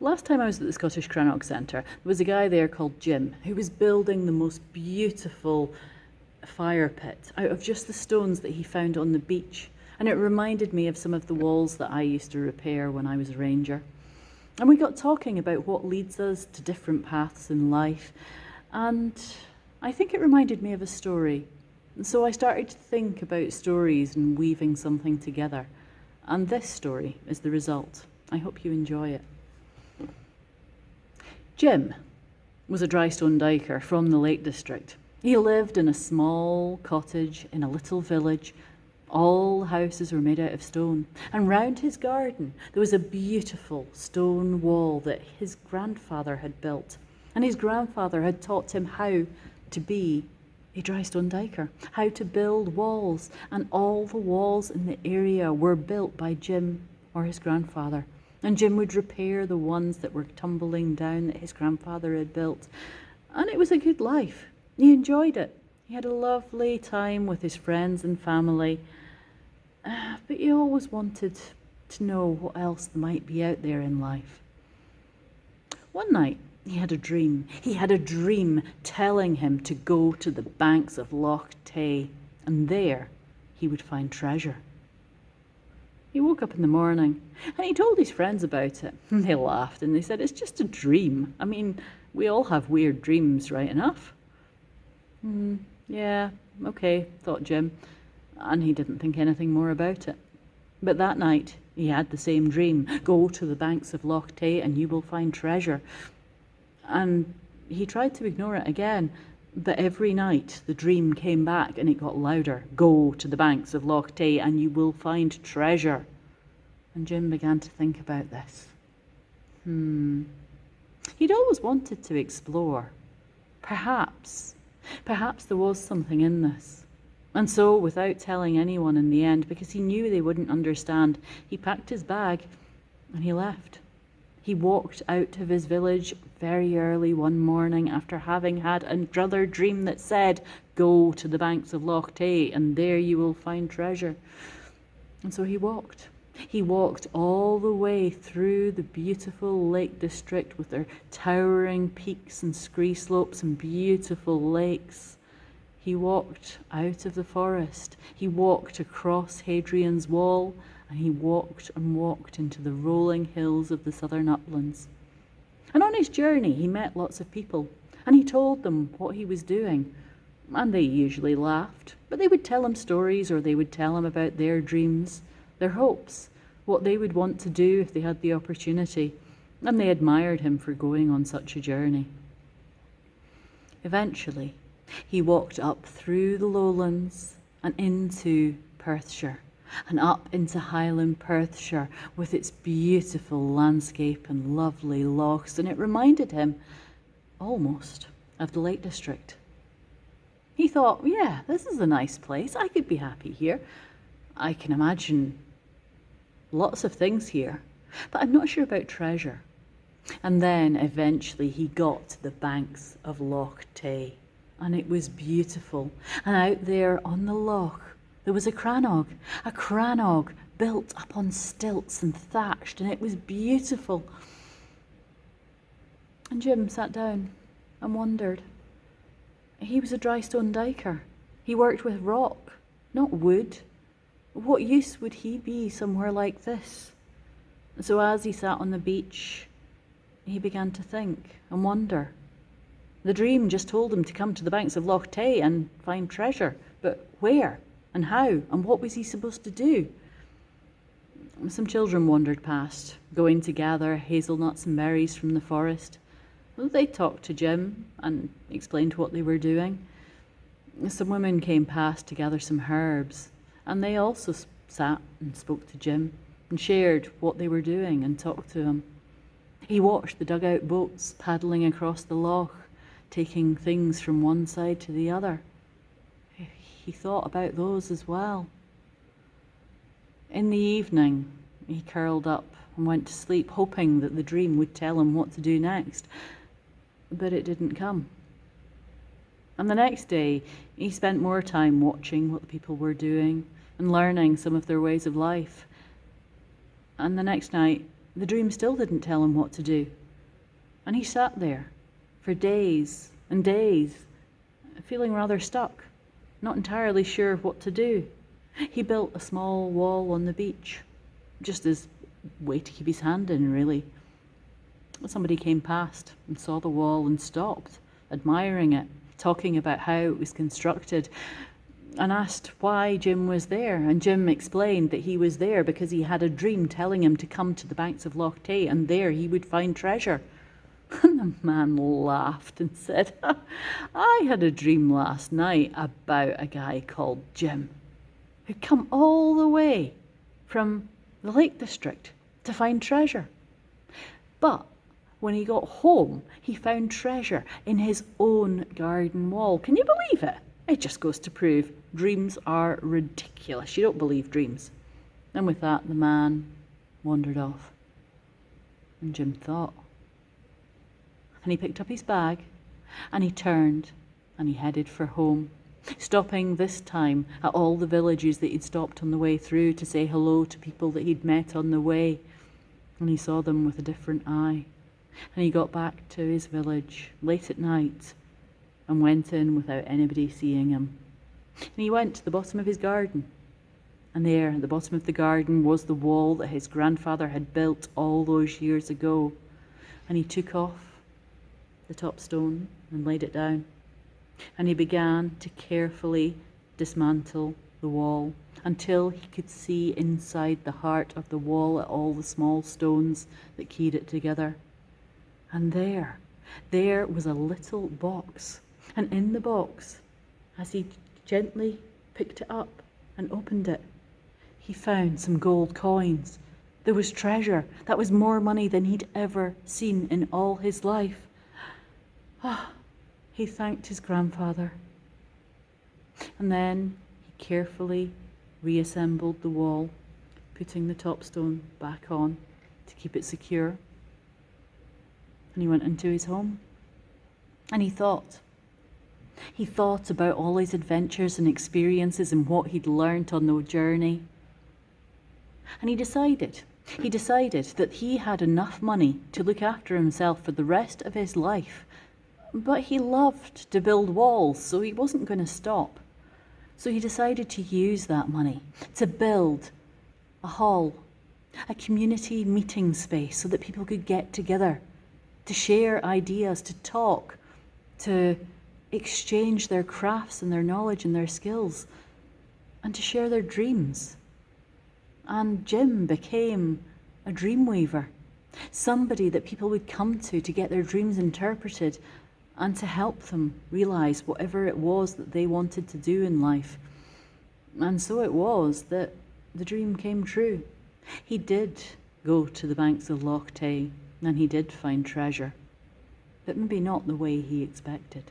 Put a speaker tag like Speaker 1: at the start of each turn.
Speaker 1: Last time I was at the Scottish Crannog Centre, there was a guy there called Jim who was building the most beautiful fire pit out of just the stones that he found on the beach. And it reminded me of some of the walls that I used to repair when I was a ranger. And we got talking about what leads us to different paths in life. And I think it reminded me of a story. And so I started to think about stories and weaving something together. And this story is the result. I hope you enjoy it. Jim was a drystone diker from the Lake District. He lived in a small cottage in a little village. All houses were made out of stone, and round his garden there was a beautiful stone wall that his grandfather had built. And his grandfather had taught him how to be a drystone diker, how to build walls, and all the walls in the area were built by Jim or his grandfather. And Jim would repair the ones that were tumbling down that his grandfather had built. And it was a good life. He enjoyed it. He had a lovely time with his friends and family. But he always wanted to know what else there might be out there in life. One night, he had a dream. He had a dream telling him to go to the banks of Loch Tay, and there he would find treasure. He woke up in the morning and he told his friends about it. And they laughed and they said, "It's just a dream. I mean, we all have weird dreams, right enough." Yeah, okay, thought Jim. And he didn't think anything more about it. But that night, he had the same dream. Go to the banks of Loch Tay and you will find treasure. And he tried to ignore it again. But every night the dream came back and it got louder. Go to the banks of Loch Tay and you will find treasure. And Jim began to think about this. He'd always wanted to explore. Perhaps there was something in this. And so, without telling anyone in the end, because he knew they wouldn't understand, he packed his bag and he left. He walked out of his village very early one morning after having had another dream that said, "Go to the banks of Loch Tay and there you will find treasure." And so he walked. He walked all the way through the beautiful Lake District with their towering peaks and scree slopes and beautiful lakes. He walked out of the forest. He walked across Hadrian's Wall. And he walked and walked into the rolling hills of the southern uplands. And on his journey, he met lots of people, and he told them what he was doing. And they usually laughed, but they would tell him stories, or they would tell him about their dreams, their hopes, what they would want to do if they had the opportunity. And they admired him for going on such a journey. Eventually, he walked up through the lowlands and into Perthshire. And up into Highland Perthshire with its beautiful landscape and lovely lochs, and it reminded him almost of the Lake District. He thought, yeah, this is a nice place. I could be happy here. I can imagine lots of things here, but I'm not sure about treasure. And then eventually he got to the banks of Loch Tay, and it was beautiful. And out there on the loch, there was a crannog built up on stilts and thatched, and it was beautiful. And Jim sat down and wondered. He was a drystone diker. He worked with rock, not wood. What use would he be somewhere like this? And so as he sat on the beach, he began to think and wonder. The dream just told him to come to the banks of Loch Tay and find treasure, but where? And how? And what was he supposed to do? Some children wandered past, going to gather hazelnuts and berries from the forest. They talked to Jim and explained what they were doing. Some women came past to gather some herbs, and they also sat and spoke to Jim and shared what they were doing and talked to him. He watched the dugout boats paddling across the loch, taking things from one side to the other. He thought about those as well. In the evening, he curled up and went to sleep, hoping that the dream would tell him what to do next. But it didn't come. And the next day, he spent more time watching what the people were doing and learning some of their ways of life. And the next night, the dream still didn't tell him what to do. And he sat there for days and days, feeling rather stuck, not entirely sure what to do. He built a small wall on the beach, just as a way to keep his hand in, really. Somebody came past and saw the wall and stopped, admiring it, talking about how it was constructed, and asked why Jim was there. And Jim explained that he was there because he had a dream telling him to come to the banks of Loch Tay, and there he would find treasure. And the man laughed and said, I had a dream last night about a guy called Jim who'd come all the way from the Lake District to find treasure. But when he got home, he found treasure in his own garden wall. Can you believe it? It just goes to prove dreams are ridiculous. You don't believe dreams. And with that, the man wandered off. And Jim thought. And he picked up his bag and he turned and he headed for home, stopping this time at all the villages that he'd stopped on the way through to say hello to people that he'd met on the way. And he saw them with a different eye. And he got back to his village late at night and went in without anybody seeing him. And he went to the bottom of his garden. And there at the bottom of the garden was the wall that his grandfather had built all those years ago. And he took off the top stone and laid it down. And he began to carefully dismantle the wall until he could see inside the heart of the wall at all the small stones that keyed it together. And there was a little box. And in the box, as he gently picked it up and opened it, he found some gold coins. There was treasure. That was more money than he'd ever seen in all his life. He thanked his grandfather. And then he carefully reassembled the wall, putting the top stone back on to keep it secure. And he went into his home. And he thought about all his adventures and experiences and what he'd learnt on the journey. And he decided that he had enough money to look after himself for the rest of his life. But he loved to build walls, so he wasn't going to stop. So he decided to use that money to build a hall, a community meeting space so that people could get together, to share ideas, to talk, to exchange their crafts and their knowledge and their skills, and to share their dreams. And Jim became a dream weaver, somebody that people would come to get their dreams interpreted and to help them realize whatever it was that they wanted to do in life. And so it was that the dream came true. He did go to the banks of Loch Tay and he did find treasure, but maybe not the way he expected.